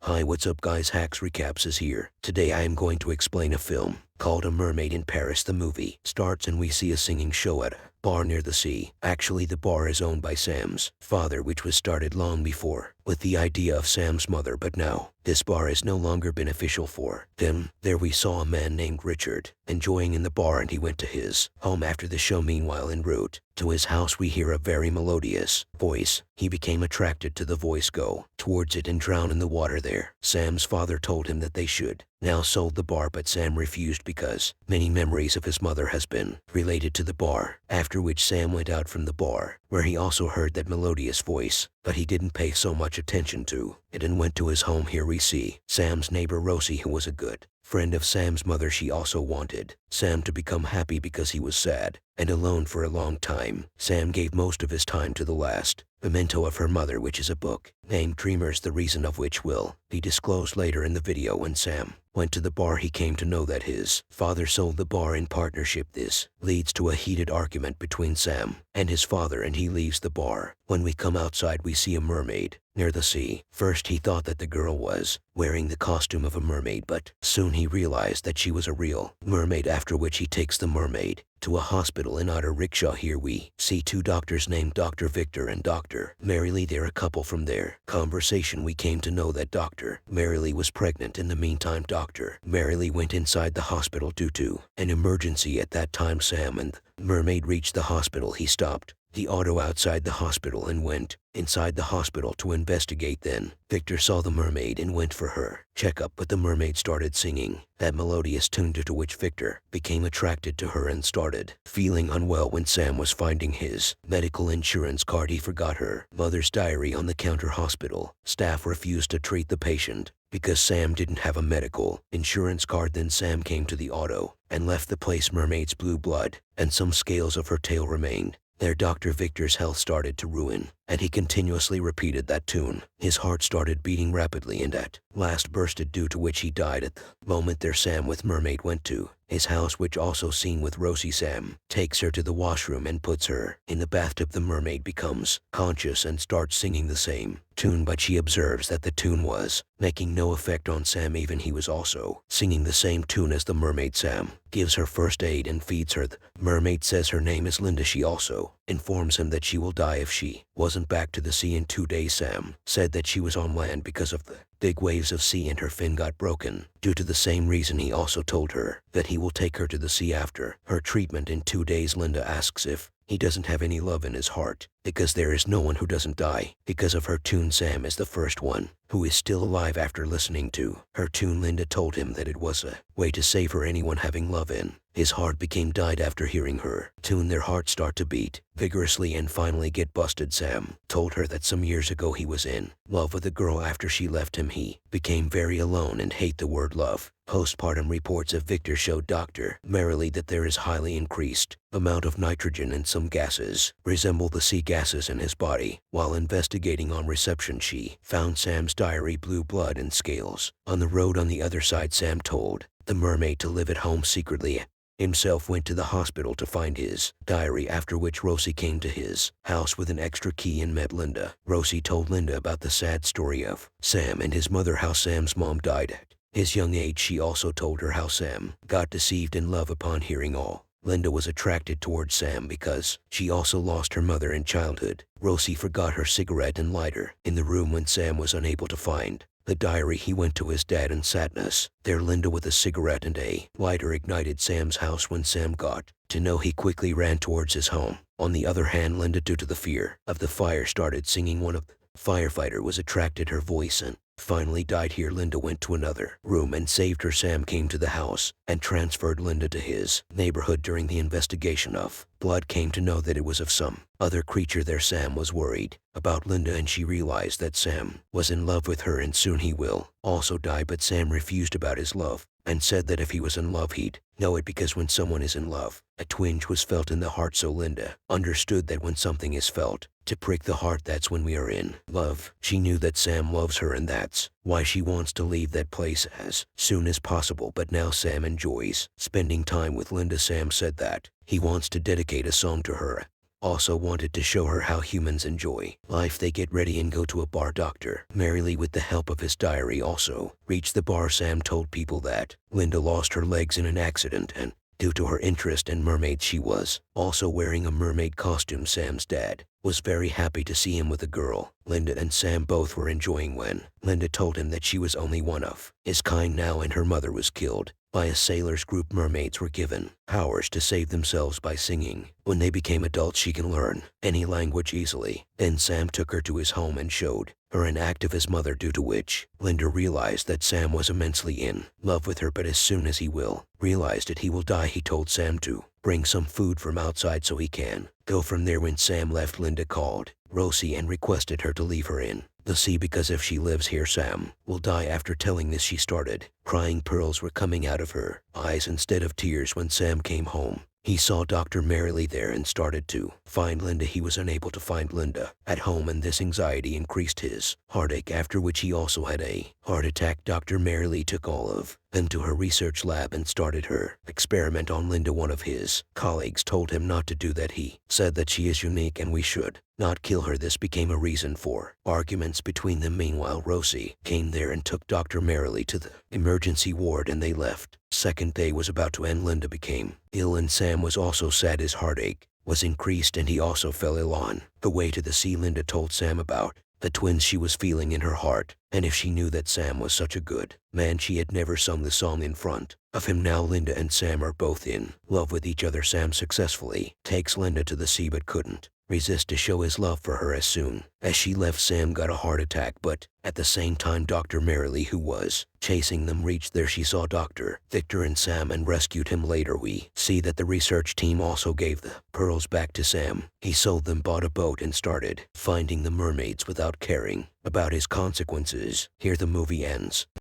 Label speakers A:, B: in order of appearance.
A: Hi, what's up guys, haxrecaps is here. Today I am going to explain a film called A Mermaid in Paris. The movie starts and we see a singing show at a bar near the sea. Actually, the bar is owned by Sam's father, which was started long before with the idea of Sam's mother, but now this bar is no longer beneficial for them. There we saw a man named Richard enjoying in the bar, and he went to his home after the show. Meanwhile, en route to his house we hear a very melodious voice. He became attracted to the voice, go towards it and drown in the water there. Sam's father told him that they should now sold the bar, but Sam refused because many memories of his mother has been related to the bar. After which Sam went out from the bar, where he also heard that melodious voice, but he didn't pay so much attention to it and went to his home. Here we see Sam's neighbor Rosie, who was a good friend of Sam's mother. She also wanted Sam to become happy because he was sad and alone for a long time. Sam gave most of his time to the last memento of her mother, which is a book named Dreamers, the reason of which will be disclosed later in the video. When Sam went to the bar, he came to know that his father sold the bar in partnership. This leads to a heated argument between Sam and his father, and he leaves the bar. When we come outside, we see a mermaid near the sea. First he thought that the girl was wearing the costume of a mermaid, but soon he realized that she was a real mermaid, after which he takes the mermaid to a hospital in auto rickshaw. Here we see two doctors named Dr. Victor and Dr. Marylee. They're a couple. From their conversation we came to know that Dr. Marylee was pregnant. In the meantime, Dr. Marylee went inside the hospital due to an emergency. At that time Sam and the mermaid reached the hospital. He stopped the auto outside the hospital and went inside the hospital to investigate. Then Victor saw the mermaid and went for her checkup, but the mermaid started singing that melodious tune, due to which Victor became attracted to her and started feeling unwell. When Sam was finding his medical insurance card, he forgot her mother's diary on the counter. Hospital staff refused to treat the patient because Sam didn't have a medical insurance card. Then Sam came to the auto and left the place. Mermaid's blue blood and some scales of her tail remained there. Dr. Victor's health started to ruin, and he continuously repeated that tune. His heart started beating rapidly and at last bursted, due to which he died. At the moment there, Sam with mermaid went to his house, which also seen with Rosie. Sam takes her to the washroom and puts her in the bathtub. The mermaid becomes conscious and starts singing the same tune, but she observes that the tune was making no effect on Sam. Even he was also singing the same tune as the mermaid. Sam gives her first aid and feeds her. The mermaid says her name is Linda. She also informs him that she will die if she wasn't back to the sea in 2 days. Sam said that she was on land because of the big waves of sea and her fin got broken. Due to the same reason, he also told her that he will take her to the sea after her treatment in 2 days. Linda asks if he doesn't have any love in his heart, because there is no one who doesn't die because of her tune. Sam is the first one who is still alive after listening to her tune. Linda told him that it was a way to save her. Anyone having love in his heart became died after hearing her tune. Their hearts start to beat vigorously and finally get busted. Sam told her that some years ago he was in love with a girl. After she left him, he became very alone and hate the word love. Postpartum reports of Victor showed Dr. Marylee that there is highly increased amount of nitrogen and some gases resemble the sea gases in his body. While investigating on reception, she found Sam's diary, blue blood and scales on the road. On the other side, Sam told the mermaid to live at home secretly. Himself went to the hospital to find his diary, after which Rosie came to his house with an extra key and met Linda. Rosie told Linda about the sad story of Sam and his mother, how Sam's mom died at his young age. She also told her how Sam got deceived in love. Upon hearing all, Linda was attracted towards Sam because she also lost her mother in childhood. Rosie forgot her cigarette and lighter in the room. When Sam was unable to find the diary, he went to his dad in sadness. There Linda with a cigarette and a lighter ignited Sam's house. When Sam got to know, he quickly ran towards his home. On the other hand, Linda, due to the fear of the fire, started singing. One of the firefighter was attracted her voice and finally died. Here Linda went to another room and saved her. Sam came to the house and transferred Linda to his neighborhood. During the investigation of blood, came to know that it was of some other creature there. Sam was worried about Linda and she realized that Sam was in love with her and soon he will also die, but Sam refused about his love and said that if he was in love he'd know it, because when someone is in love, a twinge was felt in the heart. So Linda understood that when something is felt to prick the heart, that's when we are in love. She knew that Sam loves her and that's why she wants to leave that place as soon as possible. But now Sam enjoys spending time with Linda. Sam said that he wants to dedicate a song to her also wanted to show her how humans enjoy life. They get ready and go to a bar. Dr. Merrily, with the help of his diary, also reached the bar. Sam told people that Linda lost her legs in an accident, and due to her interest in mermaids, she was also wearing a mermaid costume. Sam's dad was very happy to see him with a girl. Linda and Sam both were enjoying when Linda told him that she was only one of his kind now, and her mother was killed by a sailors group. Mermaids were given powers to save themselves by singing. When they became adults, she can learn any language easily. Then Sam took her to his home and showed her an act of his mother, due to which Linda realized that Sam was immensely in love with her. But as soon as he realized that he will die, he told Sam to bring some food from outside so he can go from there. When Sam left, Linda called Rosie and requested her to leave her in the sea, because if she lives here, Sam will die. After telling this, she started crying. Pearls were coming out of her eyes instead of tears. When Sam came home, he saw Dr. Merrily there and started to find Linda. He was unable to find Linda at home, and this anxiety increased his heartache, after which he also had a heart attack. Dr. Merrily took all of them to her research lab and started her experiment on Linda. One of his colleagues told him not to do that. He said that she is unique and we should not kill her. This became a reason for arguments between them. Meanwhile, Rosie came there and took Dr. Merrily to the emergency ward, and they left. Second day was about to end. Linda became ill, and Sam was also sad. His heartache was increased, and he also fell ill. On the way to the sea, Linda told Sam about the twins she was feeling in her heart, and if she knew that Sam was such a good man, she had never sung the song in front of him. Now Linda and Sam are both in love with each other. Sam successfully takes Linda to the sea but couldn't resist to show his love for her. As soon as she left, Sam got a heart attack, but at the same time Dr. Merrily, who was chasing them, reached there. She saw Dr. Victor and Sam and rescued him. Later we see that the research team also gave the pearls back to Sam. He sold them, bought a boat, and started finding the mermaids without caring about his consequences. Here the movie ends.